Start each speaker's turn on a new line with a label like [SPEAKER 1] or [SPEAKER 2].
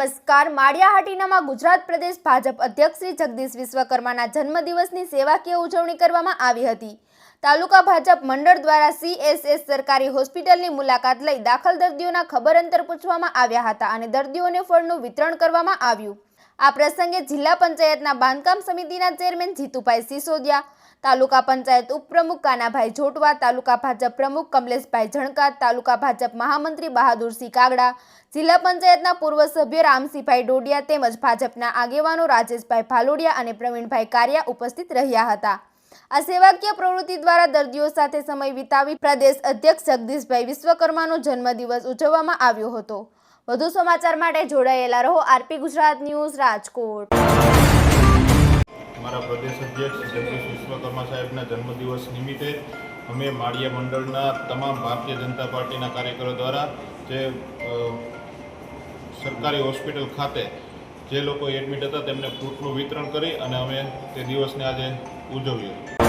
[SPEAKER 1] નમસ્કાર. માળિયાહાટીનામાં ગુજરાત પ્રદેશ ભાજપ અધ્યક્ષ શ્રી જગદીશ વિશ્વકર્માના જન્મદિવસની સેવાકીય ઉજવણી કરવામાં આવી હતી. તાલુકા ભાજપ મંડળ દ્વારા CSS સરકારી હોસ્પિટલની મુલાકાત લઈ દાખલ દર્દીઓના ખબર અંતર પૂછવામાં આવ્યા હતા અને દર્દીઓને ફળનું વિતરણ કરવામાં આવ્યું. આ પ્રસંગે જિલ્લા પંચાયતના બાંધકામ સમિતિના ચેરમેન જીતુભાઈ સિસોદિયા, તાલુકા પંચાયત ઉપપ્રમુખ કાનાભાઈ જોટવા, તાલુકા ભાજપ પ્રમુખ કમલેશભાઈ ઝણકા, તાલુકા ભાજપ મહામંત્રી બહાદુરસિંહ કાગડા, જિલ્લા પંચાયતના પૂર્વ સભ્ય રામસિંહભાઈ ડોડિયા તેમજ ભાજપના આગેવાનો રાજેશભાઈ ભાલોડિયા અને પ્રવીણભાઈ કારિયા ઉપસ્થિત રહ્યા હતા. આ સેવાકીય પ્રવૃત્તિ દ્વારા દર્દીઓ સાથે સમય વિતાવી પ્રદેશ અધ્યક્ષ જગદીશભાઈ વિશ્વકર્માનો જન્મદિવસ ઉજવવામાં આવ્યો હતો. વધુ સમાચાર માટે જોડાયેલા રહો RP ગુજરાત ન્યૂઝ રાજકોટ.
[SPEAKER 2] અમારા પ્રદેશ અધ્યક્ષ જગદીશ વિશ્વકર્મા સાહેબના જન્મદિવસ નિમિત્તે અમે માળિયા મંડળના તમામ ભારતીય જનતા પાર્ટીના કાર્યકરો દ્વારા જે સરકારી હોસ્પિટલ ખાતે જે લોકો એડમિટ હતા તેમને ફ્રૂટનું વિતરણ કરી અને અમે તે દિવસને આજે ઉજવ્યો.